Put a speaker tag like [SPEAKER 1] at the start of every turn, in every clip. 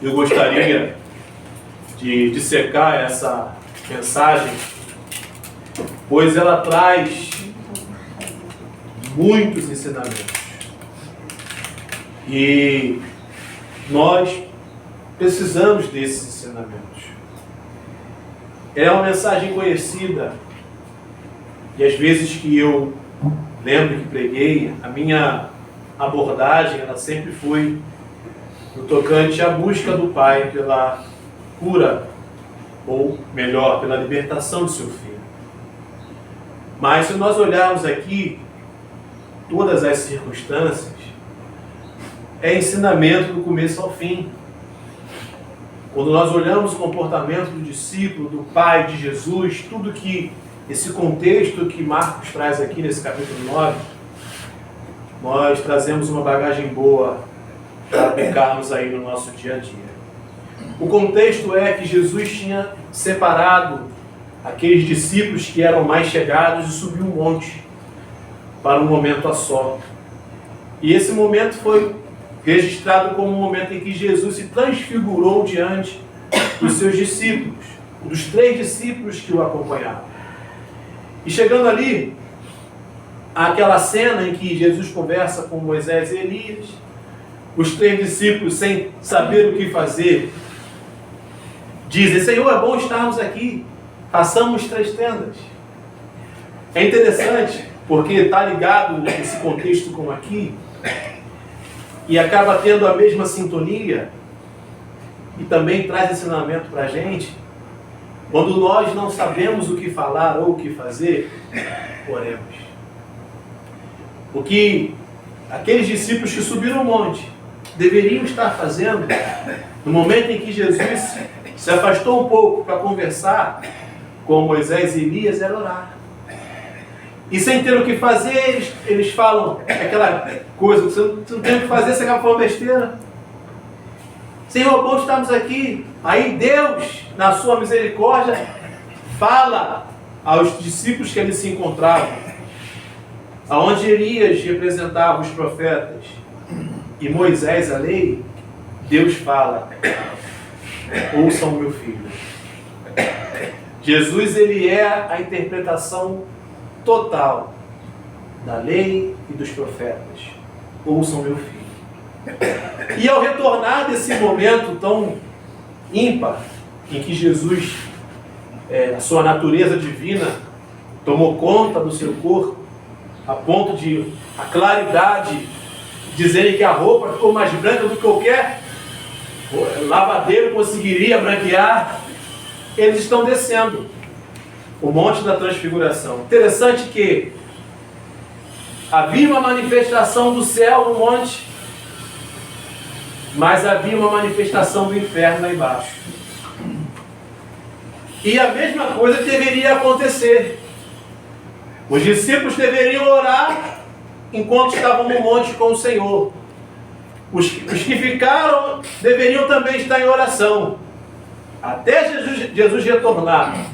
[SPEAKER 1] Eu gostaria de dissecar essa mensagem, pois ela traz muitos ensinamentos. E nós precisamos desses ensinamentos. É uma mensagem conhecida, e às vezes que eu lembro que preguei, a minha abordagem ela sempre foi no tocante à busca do Pai pela cura, ou melhor, pela libertação de seu filho. Mas se nós olharmos aqui todas as circunstâncias, é ensinamento do começo ao fim. Quando nós olhamos o comportamento do discípulo, do Pai, de Jesus, tudo que esse contexto que Marcos traz aqui nesse capítulo 9, nós trazemos uma bagagem boa para aplicarmos aí no nosso dia a dia. O contexto é que Jesus tinha separado aqueles discípulos que eram mais chegados e subiu um monte para um momento a só. E esse momento foi registrado como um momento em que Jesus se transfigurou diante dos seus discípulos, dos 3 discípulos que o acompanhavam. E chegando ali, aquela cena em que Jesus conversa com Moisés e Elias, os 3 discípulos, sem saber o que fazer, dizem: Senhor, é bom estarmos aqui, façamos 3 tendas. É interessante, porque está ligado esse contexto com aqui, e acaba tendo a mesma sintonia, e também traz ensinamento para a gente. Quando nós não sabemos o que falar ou o que fazer, oremos. O que aqueles discípulos que subiram o monte deveriam estar fazendo, no momento em que Jesus se afastou um pouco para conversar com Moisés e Elias, era orar. E sem ter o que fazer, eles falam aquela coisa: você não tem o que fazer, você acaba falando besteira. Senhor, bom estarmos aqui. Aí Deus, na sua misericórdia, fala aos discípulos que ali se encontravam, aonde Elias representava os profetas e Moisés a lei. Deus fala: ouçam meu filho. Jesus, ele é a interpretação total da lei e dos profetas. Ouçam meu filho. E ao retornar desse momento tão ímpar, em que Jesus, a sua natureza divina, tomou conta do seu corpo, a ponto de a claridade dizerem que a roupa ficou mais branca do que qualquer lavadeiro conseguiria branquear, eles estão descendo o Monte da Transfiguração. Interessante que havia uma manifestação do céu no monte, mas havia uma manifestação do inferno lá embaixo. E a mesma coisa deveria acontecer. Os discípulos deveriam orar enquanto estavam no monte com o Senhor. Os que ficaram deveriam também estar em oração, até Jesus retornar,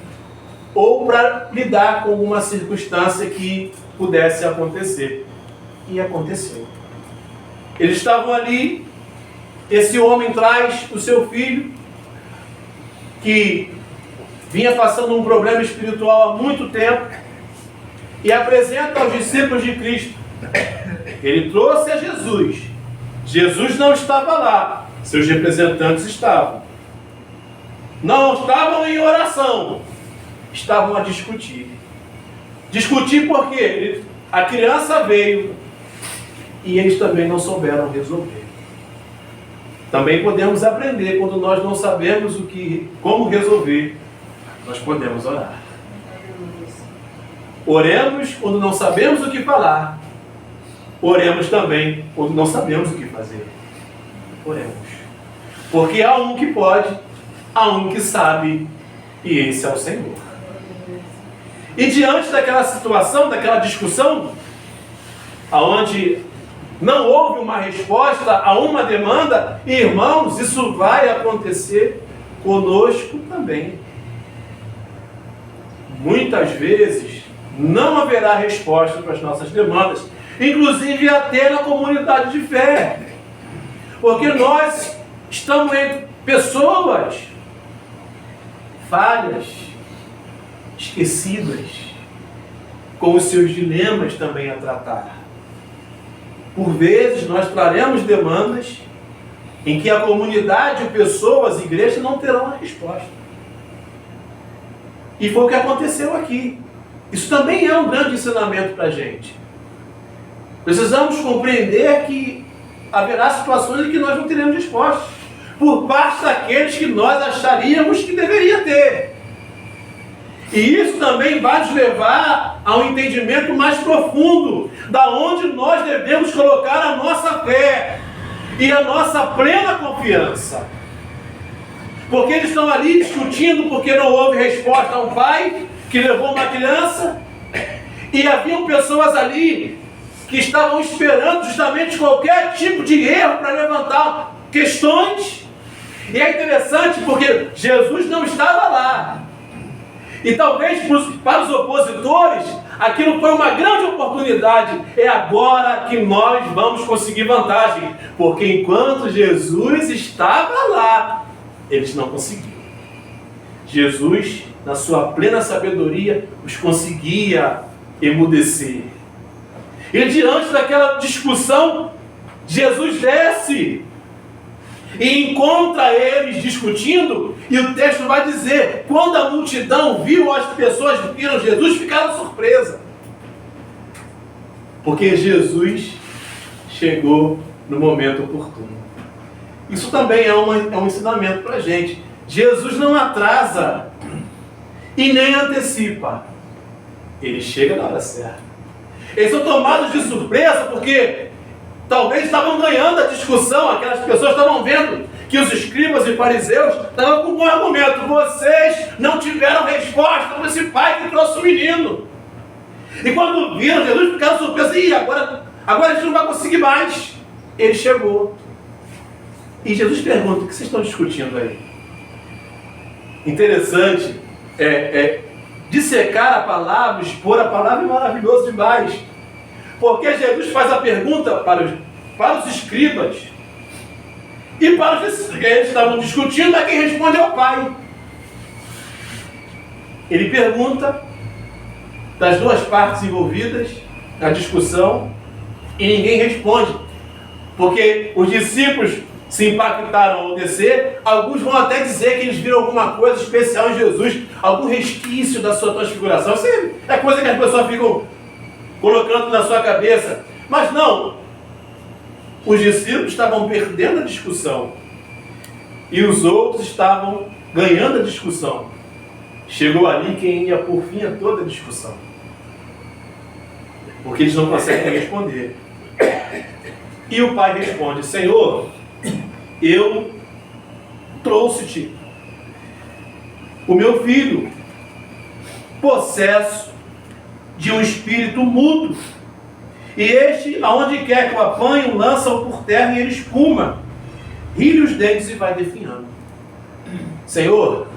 [SPEAKER 1] ou para lidar com uma circunstância que pudesse acontecer. E aconteceu. Eles estavam ali. Esse homem traz o seu filho, que vinha passando um problema espiritual há muito tempo, e apresenta aos discípulos de Cristo. Ele trouxe a Jesus. Jesus não estava lá, seus representantes estavam. Não estavam em oração, estavam a discutir. Discutir por quê? A criança veio e eles também não souberam resolver. Também podemos aprender quando nós não sabemos como resolver, nós podemos orar. Oremos quando não sabemos o que falar. Oremos também quando não sabemos o que fazer. Oremos. Porque há um que pode, há um que sabe, e esse é o Senhor. E diante daquela situação, daquela discussão, aonde não houve uma resposta a uma demanda, irmãos, isso vai acontecer conosco também. Muitas vezes não haverá resposta para as nossas demandas, inclusive até na comunidade de fé. Porque nós estamos Pessoas falhas, esquecidas, com os seus dilemas também a tratar. Por vezes nós traremos demandas em que a comunidade, pessoas, igrejas não terão a resposta. E foi o que aconteceu aqui. Isso também é um grande ensinamento para a gente. Precisamos compreender que haverá situações em que nós não teremos resposta, por parte daqueles que nós acharíamos que deveria ter. E isso também vai nos levar a um entendimento mais profundo da onde nós devemos colocar a nossa fé e a nossa plena confiança. Porque eles estão ali discutindo porque não houve resposta a um pai que levou uma criança, e haviam pessoas ali que estavam esperando justamente qualquer tipo de erro para levantar questões. E é interessante porque Jesus não estava lá. E talvez para os opositores aquilo foi uma grande oportunidade. É agora que nós vamos conseguir vantagem. Porque enquanto Jesus estava lá, eles não conseguiam. Jesus, na sua plena sabedoria, os conseguia emudecer. E diante daquela discussão, Jesus desce e encontra eles discutindo, e o texto vai dizer, quando a multidão viu, as pessoas viram Jesus, ficaram surpresas. Porque Jesus chegou no momento oportuno. Isso também é um ensinamento para a gente. Jesus não atrasa e nem antecipa. Ele chega na hora certa. Eles são tomados de surpresa porque talvez estavam ganhando a discussão, aquelas pessoas estavam vendo que os escribas e fariseus estavam com um bom argumento. Vocês não tiveram resposta para esse pai que trouxe o menino. E quando viram Jesus, ficaram surpresos. E agora a gente não vai conseguir mais. Ele chegou. E Jesus pergunta, o que vocês estão discutindo aí? Interessante, dissecar a palavra, expor a palavra é maravilhoso demais. Porque Jesus faz a pergunta para os escribas e para os que eles estavam discutindo, a quem responde é o Pai. Ele pergunta das duas partes envolvidas na discussão e ninguém responde. Porque os discípulos se impactaram ao descer, alguns vão até dizer que eles viram alguma coisa especial em Jesus, algum resquício da sua transfiguração. Isso é coisa que as pessoas ficam colocando na sua cabeça. Mas não, os discípulos estavam perdendo a discussão e os outros estavam ganhando a discussão. Chegou ali quem ia por fim a toda a discussão, porque eles não conseguem responder. E o pai responde, Senhor, eu trouxe-te o meu filho, possesso de um espírito mudo, e este, aonde quer que o apanhe, lança-o por terra e ele espuma, ri-lhe os dentes e vai definhando. Senhor,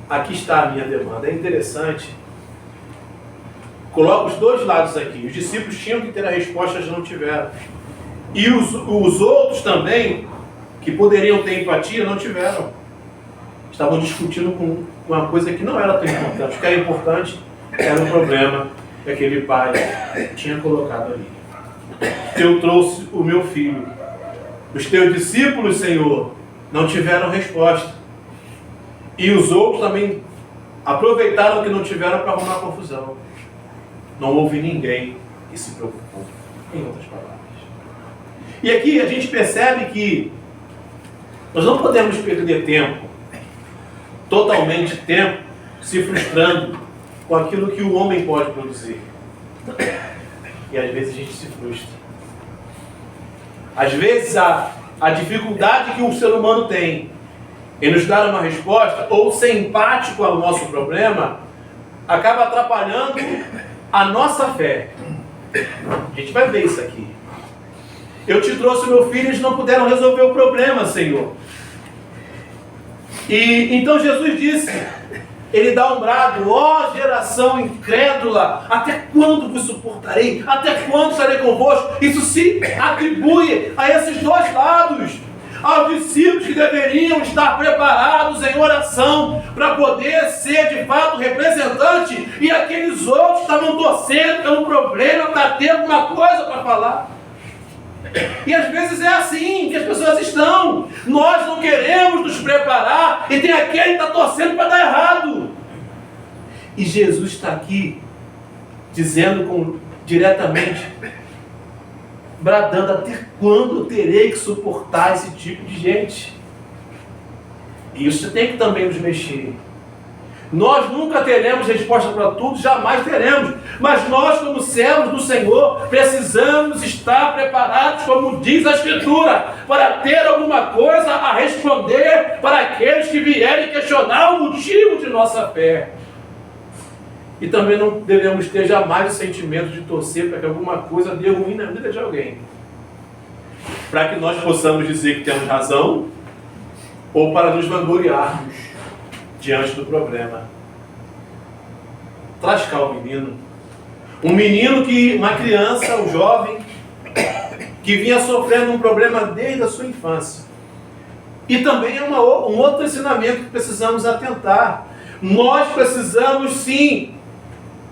[SPEAKER 1] aqui está a minha demanda. É interessante. Coloca os dois lados aqui. Os discípulos tinham que ter a resposta, eles não tiveram. E os outros também, que poderiam ter empatia, não tiveram. Estavam discutindo com uma coisa que não era tão importante. O que era importante era o problema que aquele pai tinha colocado ali. Eu trouxe o meu filho. Os teus discípulos, Senhor, não tiveram resposta. E os outros também aproveitaram que não tiveram para arrumar confusão. Não houve ninguém que se preocupou, em outras palavras. E aqui a gente percebe que nós não podemos perder tempo, totalmente tempo, se frustrando com aquilo que o homem pode produzir. E às vezes a gente se frustra. Às vezes a dificuldade que o ser humano tem em nos dar uma resposta, ou ser empático ao nosso problema, acaba atrapalhando a nossa fé. A gente vai ver isso aqui. Eu te trouxe meu filho, eles não puderam resolver o problema, Senhor. E então Jesus disse, ele dá um brado, ó geração incrédula, até quando vos suportarei? Até quando estarei convosco? Isso se atribui a esses dois lados. aos discípulos que deveriam estar preparados em oração para poder ser de fato representante, e aqueles outros estavam torcendo pelo problema para ter alguma coisa para falar. E às vezes é assim que as pessoas estão. Nós não queremos nos preparar e tem aquele que está torcendo para dar errado. E Jesus está aqui dizendo diretamente, bradando: até quando eu terei que suportar esse tipo de gente? E isso tem que também nos mexer. Nós nunca teremos resposta para tudo, jamais teremos. Mas nós, como servos do Senhor, precisamos estar preparados, como diz a Escritura, para ter alguma coisa a responder para aqueles que vierem questionar o motivo de nossa fé. E também não devemos ter jamais o sentimento de torcer para que alguma coisa dê ruim na vida de alguém, para que nós possamos dizer que temos razão, ou para nos vangloriarmos diante do problema. Traz cá o menino. Um menino uma criança, um jovem, que vinha sofrendo um problema desde a sua infância. E também é um outro ensinamento que precisamos atentar. Nós precisamos sim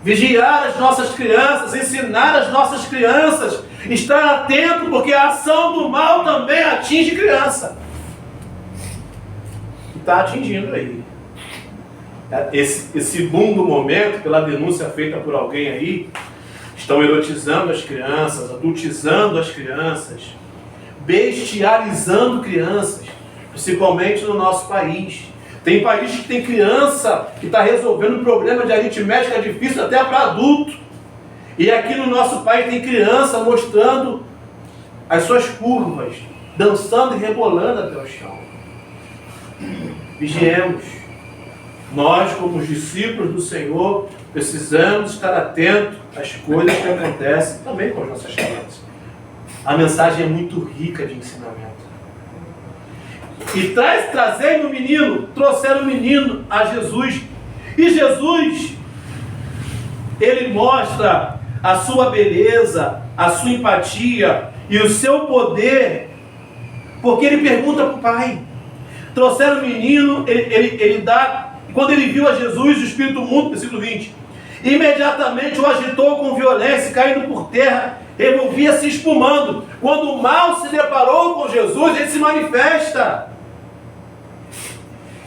[SPEAKER 1] vigiar as nossas crianças, ensinar as nossas crianças, estar atento, porque a ação do mal também atinge criança. E está atingindo aí. Esse boom do momento, pela denúncia feita por alguém aí, estão erotizando as crianças, adultizando as crianças, bestializando crianças, principalmente no nosso país. Tem países que tem criança que está resolvendo um problema de aritmética difícil até para adulto. E aqui no nosso país tem criança mostrando as suas curvas, dançando e rebolando até o chão. Vigiemos. Nós, como os discípulos do Senhor, precisamos estar atentos às coisas que acontecem também com as nossas crianças. A mensagem é muito rica de ensinamento. E trazendo o menino, trouxeram o menino a Jesus. E Jesus, ele mostra a sua beleza, a sua empatia e o seu poder, porque ele pergunta para o pai. Trouxeram o menino, ele dá. Quando ele viu a Jesus, o Espírito Mudo, versículo 20, imediatamente o agitou com violência, caindo por terra, revolvia-se espumando. Quando o mal se deparou com Jesus, ele se manifesta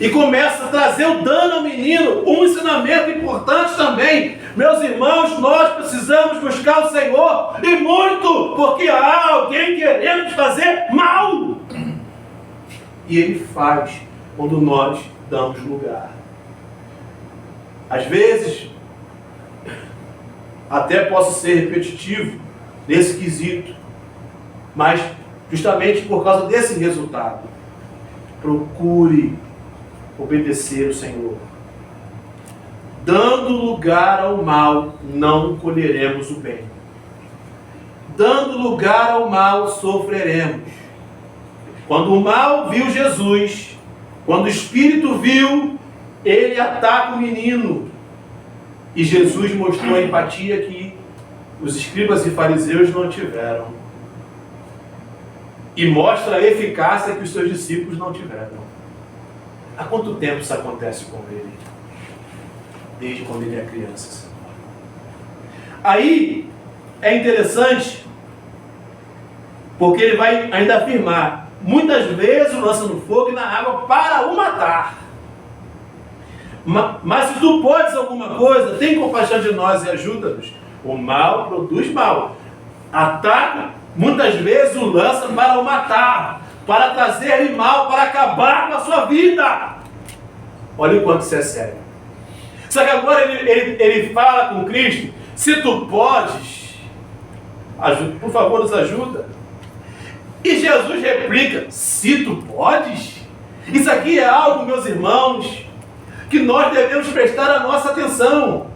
[SPEAKER 1] e começa a trazer o dano ao menino. Um ensinamento importante também, meus irmãos, nós precisamos buscar o Senhor, e muito, porque há alguém querendo fazer mal, e ele faz quando nós damos lugar. Às vezes, até posso ser repetitivo nesse quesito, mas justamente por causa desse resultado, procure obedecer o Senhor. Dando lugar ao mal, não colheremos o bem. Dando lugar ao mal, sofreremos. Quando o mal viu Jesus, quando o Espírito viu, ele ataca o menino. E Jesus mostrou a empatia que os escribas e fariseus não tiveram. E mostra a eficácia que os seus discípulos não tiveram. Há quanto tempo isso acontece com ele? Desde quando ele é criança. Aí é interessante, porque ele vai ainda afirmar: muitas vezes lança no fogo e na água para o matar. Mas se tu podes alguma coisa, tem compaixão de nós e ajuda-nos. O mal produz mal. Ataca, muitas vezes o lança para o matar, para trazer-lhe mal, para acabar com a sua vida. Olha o quanto isso é sério. Só que agora ele fala com Cristo: se tu podes, ajuda, por favor, nos ajuda. E Jesus replica: se tu podes? Isso aqui é algo, meus irmãos, que nós devemos prestar a nossa atenção.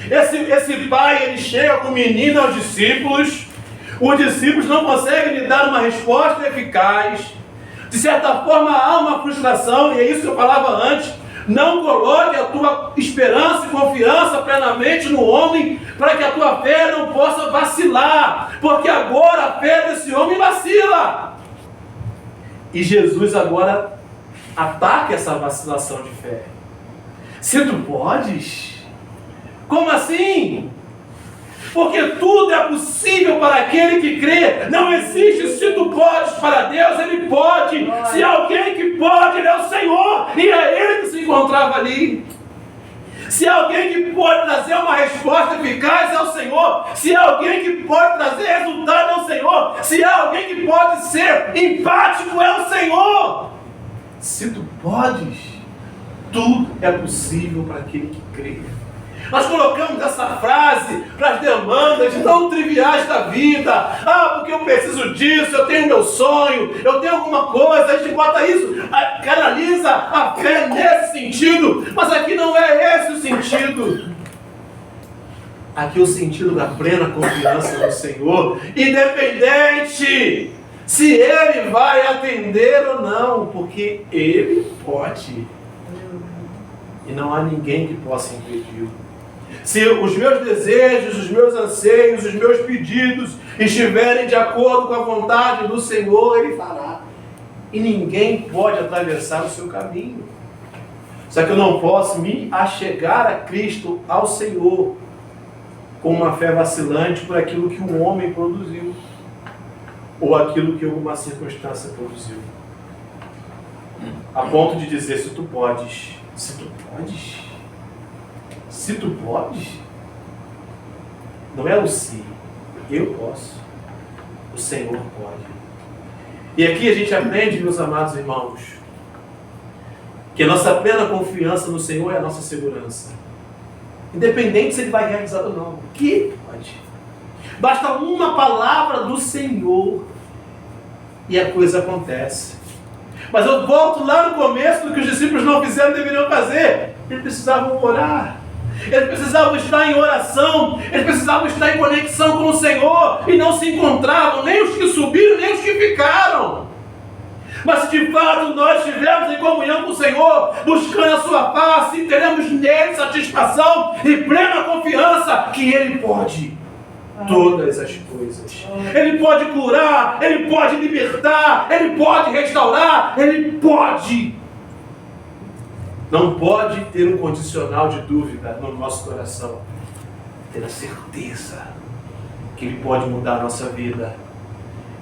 [SPEAKER 1] Esse pai, ele chega com o menino aos discípulos, os discípulos não conseguem lhe dar uma resposta eficaz. De certa forma há uma frustração, e é isso que eu falava antes. Não coloque a tua esperança e confiança plenamente no homem, para que a tua fé não possa vacilar, porque agora a fé desse homem vacila. E Jesus agora ataca essa vacilação de fé. Se tu podes? Como assim? Porque tudo é possível para aquele que crê. Não existe se tu podes para Deus, Ele pode. Se alguém que pode, Ele é o Senhor. E é Ele que se encontrava ali. Se alguém que pode trazer uma resposta eficaz é o Senhor. Se alguém que pode trazer resultado é o Senhor. Se alguém que pode ser empático é o Senhor. Se tu podes, tudo é possível para aquele que crê. Nós colocamos essa frase para as demandas não triviais da vida. Ah, porque eu preciso disso, eu tenho meu sonho, eu tenho alguma coisa. A gente bota isso, canaliza a fé nesse sentido. Mas aqui não é esse o sentido. Aqui é o sentido da plena confiança no Senhor, independente se Ele vai atender ou não, porque Ele pode. E não há ninguém que possa impedi-lo. Se os meus desejos, os meus anseios, os meus pedidos estiverem de acordo com a vontade do Senhor, Ele fará. E ninguém pode atravessar o seu caminho. Só que eu não posso me achegar a Cristo, ao Senhor, com uma fé vacilante por aquilo que um homem produziu, ou aquilo que alguma circunstância produziu. A ponto de dizer, se tu podes, se tu podes, se tu podes, não é o se, eu posso, o Senhor pode. E aqui a gente aprende, meus amados irmãos, que a nossa plena confiança no Senhor é a nossa segurança. Independente se Ele vai realizar ou não, que Ele pode. Basta uma palavra do Senhor e a coisa acontece. Mas eu volto lá no começo do que os discípulos não fizeram, deveriam fazer. Eles precisavam orar. Eles precisavam estar em oração. Eles precisavam estar em conexão com o Senhor. E não se encontravam, nem os que subiram, nem os que ficaram. Mas se de fato nós estivermos em comunhão com o Senhor, buscando a sua face, teremos nele satisfação e plena confiança que Ele pode todas as coisas. Ele pode curar, Ele pode libertar, Ele pode restaurar, Ele pode. Não pode ter um condicional de dúvida no nosso coração. Ter a certeza que Ele pode mudar a nossa vida.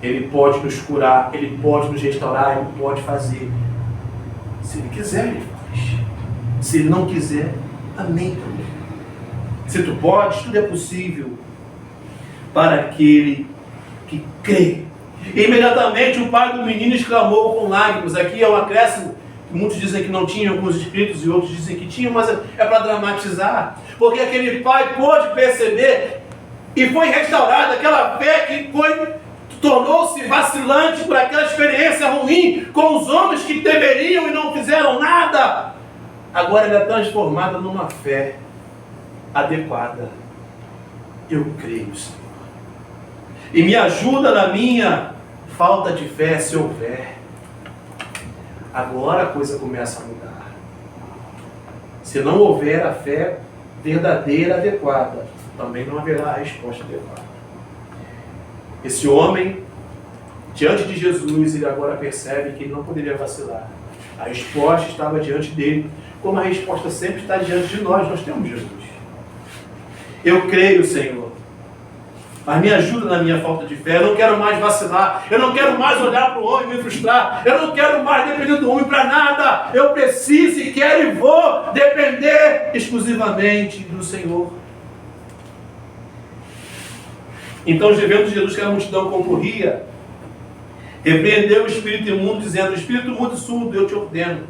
[SPEAKER 1] Ele pode nos curar, Ele pode nos restaurar, Ele pode fazer. Se Ele quiser, Ele faz. Se Ele não quiser, amém também. Se tu podes, tudo é possível para aquele que crê. Imediatamente o pai do menino exclamou com lágrimas. Aqui é um acréscimo. Muitos dizem que não tinha alguns escritos e outros dizem que tinham, mas é para dramatizar. Porque aquele pai pôde perceber e foi restaurada aquela fé que tornou-se vacilante por aquela experiência ruim com os homens que deveriam e não fizeram nada. Agora ela é transformada numa fé adequada. Eu creio, Senhor. E me ajuda na minha falta de fé, se houver. Agora a coisa começa a mudar. Se não houver a fé verdadeira, adequada, também não haverá a resposta adequada. Esse homem, diante de Jesus, ele agora percebe que ele não poderia vacilar. A resposta estava diante dele, como a resposta sempre está diante de nós. Nós temos Jesus. Eu creio, Senhor. Mas me ajuda na minha falta de fé. Eu não quero mais vacilar. Eu não quero mais olhar para o homem e me frustrar. Eu não quero mais depender do homem para nada. Eu preciso e quero e vou depender exclusivamente do Senhor. Então, vendo Jesus que a multidão concorria, repreendeu o espírito imundo, dizendo: Espírito imundo e surdo, eu te ordeno,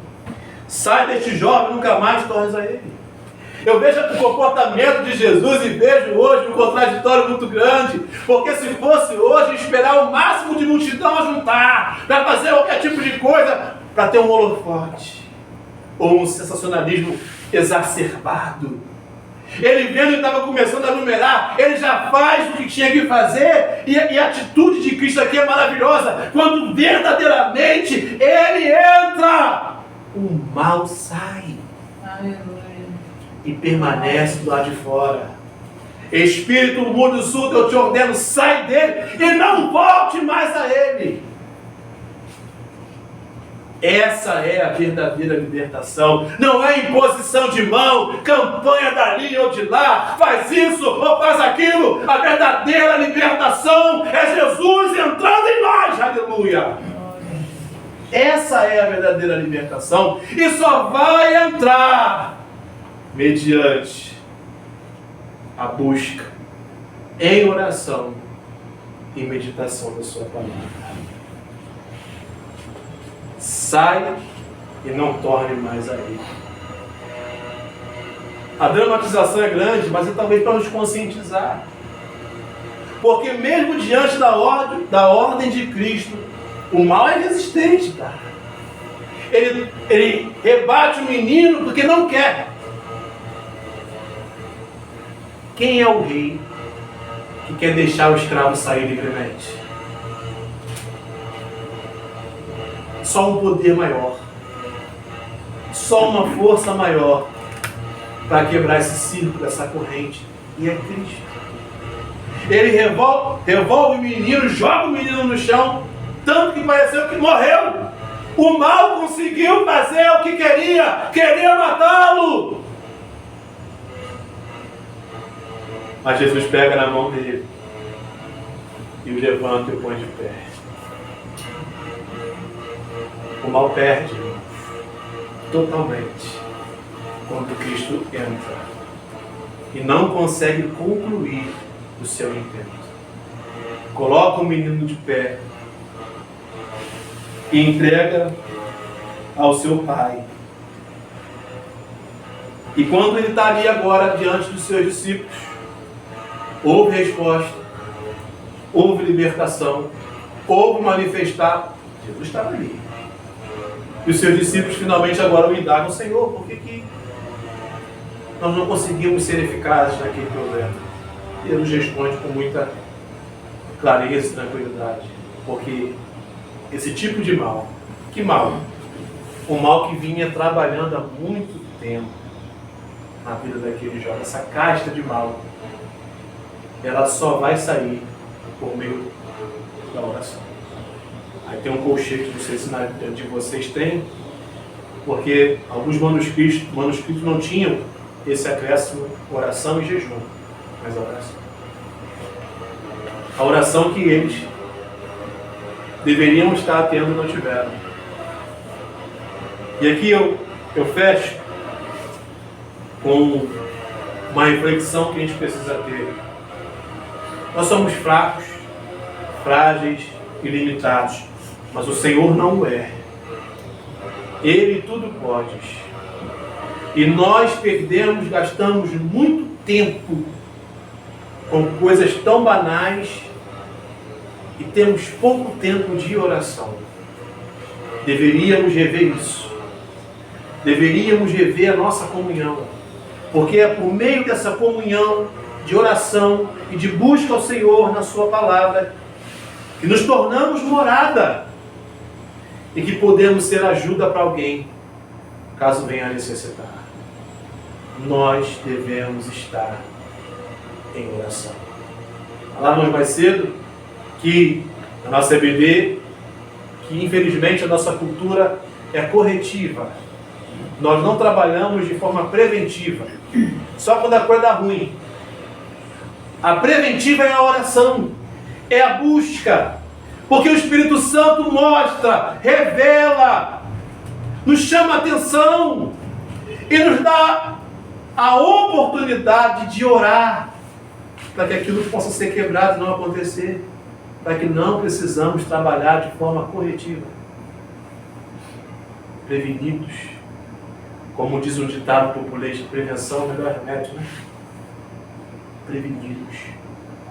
[SPEAKER 1] sai deste jovem, nunca mais tornes a ele. Eu vejo o comportamento de Jesus e vejo hoje um contraditório muito grande, porque se fosse hoje esperar o máximo de multidão a juntar, para fazer qualquer tipo de coisa, para ter um holofote, ou um sensacionalismo exacerbado. Ele vendo que estava começando a numerar, ele já faz o que tinha que fazer, e a atitude de Cristo aqui é maravilhosa. Quando verdadeiramente ele entra, o mal sai. Aleluia. E permanece do lado de fora. Espírito mudo e surdo, eu te ordeno, sai dele e não volte mais a ele. Essa é a verdadeira libertação. Não é imposição de mão, campanha dali ou de lá, faz isso ou faz aquilo. A verdadeira libertação é Jesus entrando em nós. Aleluia! Essa é a verdadeira libertação. E só vai entrar mediante a busca em oração e meditação da sua palavra. Sai e não torne mais a ele. A dramatização é grande, mas é talvez para nos conscientizar. Porque mesmo diante da ordem de Cristo, o mal é resistente, cara. Ele rebate o menino porque não quer. Quem é o rei que quer deixar o escravo sair livremente? Só um poder maior, só uma força maior para quebrar esse círculo, essa corrente, e é Cristo. Ele revolve o menino, joga o menino no chão, tanto que pareceu que morreu. O mal conseguiu fazer o que queria matá-lo. Mas Jesus pega na mão dele e o levanta e o põe de pé. O mal perde, irmãos, totalmente, quando Cristo entra e não consegue concluir o seu intento. Coloca o menino de pé e entrega ao seu pai. E quando ele está ali agora diante dos seus discípulos, houve resposta, houve libertação, houve manifestar. Jesus estava ali. E os seus discípulos finalmente agora o indagam: Senhor, por que nós não conseguimos ser eficazes naquele problema? E ele nos responde com muita clareza e tranquilidade: porque esse tipo de mal, que mal? O mal que vinha trabalhando há muito tempo na vida daquele jovem, essa casta de mal, ela só vai sair por meio da oração. Aí tem um colchete, não sei se na de vocês tem, porque alguns manuscritos não tinham esse acréscimo, oração e jejum, mas a oração. A oração que eles deveriam estar tendo e não tiveram. E aqui eu fecho com uma reflexão que a gente precisa ter. Nós somos fracos, frágeis e limitados, mas o Senhor não o é. Ele tudo pode. E nós gastamos muito tempo com coisas tão banais e temos pouco tempo de oração. Deveríamos rever isso. Deveríamos rever a nossa comunhão. Porque é por meio dessa comunhão de oração e de busca ao Senhor na sua palavra que nos tornamos morada e que podemos ser ajuda para alguém, caso venha a necessitar. Nós devemos estar em oração. Falávamos mais cedo que a nossa EBD, que infelizmente a nossa cultura é corretiva. Nós não trabalhamos de forma preventiva, só quando a coisa dá ruim. A preventiva é a oração, é a busca, porque o Espírito Santo mostra, revela, nos chama a atenção e nos dá a oportunidade de orar para que aquilo possa ser quebrado e não acontecer, para que não precisamos trabalhar de forma corretiva. Prevenidos, como diz um ditado populês, prevenção é o melhor remédio, né? Prevenidos.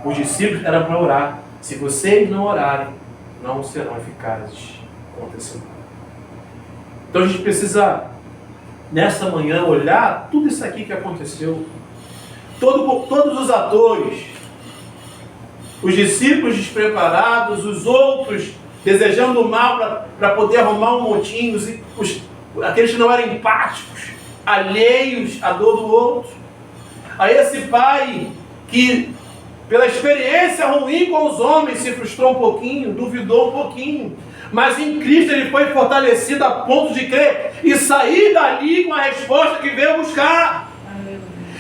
[SPEAKER 1] Os discípulos eram para orar. Se vocês não orarem, não serão eficazes contra esse mal. Então a gente precisa, nessa manhã, olhar tudo isso aqui que aconteceu. Todos os atores, os discípulos despreparados, os outros desejando o mal para poder arrumar um montinho, aqueles que não eram empáticos, alheios à dor do outro. A esse pai que, pela experiência ruim com os homens, se frustrou um pouquinho, duvidou um pouquinho, mas em Cristo ele foi fortalecido a ponto de crer e sair dali com a resposta que veio buscar.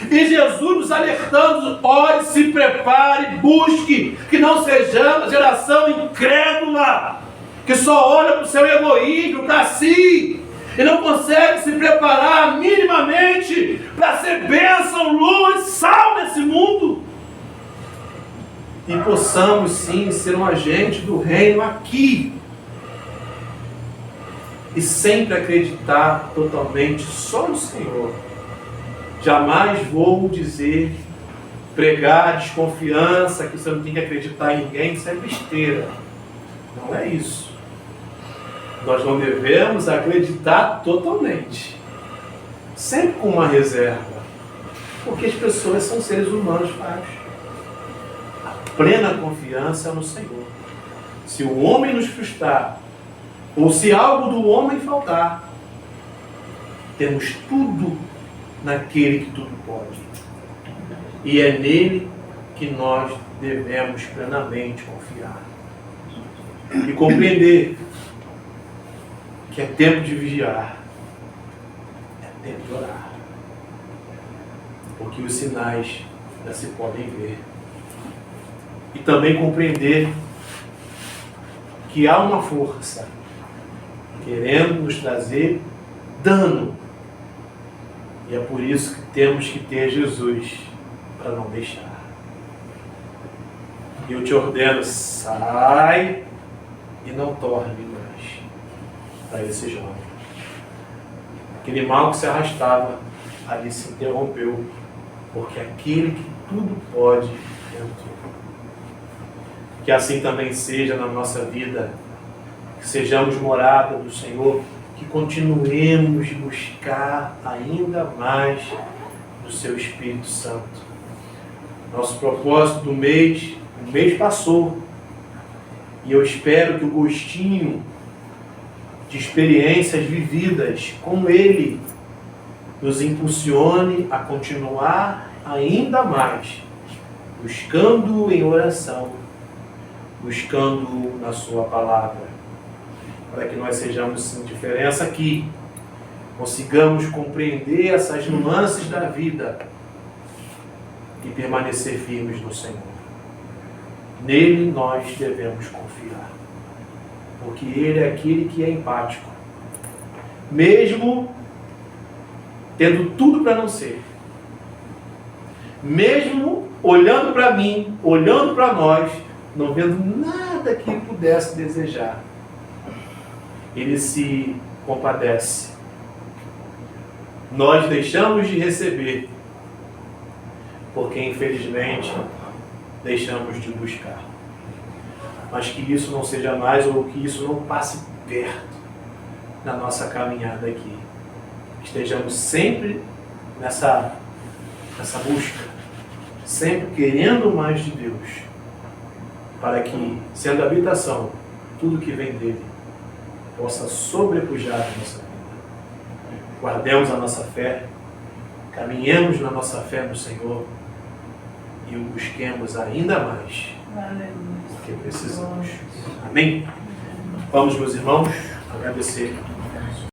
[SPEAKER 1] E Jesus nos alertando: ore, se prepare, busque, que não sejamos geração incrédula, que só olha para o seu egoísmo, para si, e não consegue se preparar minimamente para ser bênção, luz, sal nesse mundo. E possamos sim ser um agente do reino aqui. E sempre acreditar totalmente só no Senhor. Jamais vou dizer, pregar desconfiança, que você não tem que acreditar em ninguém, isso é besteira. Não é isso. Nós não devemos acreditar totalmente. Sempre com uma reserva. Porque as pessoas são seres humanos falhos. A plena confiança é no Senhor. Se o homem nos frustrar, ou se algo do homem faltar, temos tudo naquele que tudo pode. E é nele que nós devemos plenamente confiar. E compreender que é tempo de vigiar, é tempo de orar. Porque os sinais já se podem ver. E também compreender que há uma força querendo nos trazer dano. E é por isso que temos que ter Jesus para não deixar. E eu te ordeno, sai e não torne mais para esse jovem. Aquele mal que se arrastava ali se interrompeu, porque aquele que tudo pode entrou. Que assim também seja na nossa vida, que sejamos morada do Senhor, que continuemos buscar ainda mais do seu Espírito Santo. Nosso propósito do mês, o mês passou, e eu espero que o gostinho de experiências vividas com Ele nos impulsione a continuar ainda mais, buscando em oração, buscando na sua palavra, para que nós sejamos sim diferença aqui, consigamos compreender essas nuances da vida e permanecer firmes no Senhor. Nele nós devemos confiar, porque Ele é aquele que é empático, mesmo tendo tudo para não ser, mesmo olhando para mim, olhando para nós, não vendo nada que Ele pudesse desejar, Ele se compadece. Nós deixamos de receber, porque infelizmente deixamos de buscar. Mas que isso não seja mais, ou que isso não passe perto na nossa caminhada aqui. Estejamos sempre nessa busca, sempre querendo mais de Deus, para que, sendo habitação, tudo que vem dele possa sobrepujar a nossa vida. Guardemos a nossa fé, caminhemos na nossa fé no Senhor e o busquemos ainda mais, porque precisamos. Amém? Vamos, meus irmãos, agradecer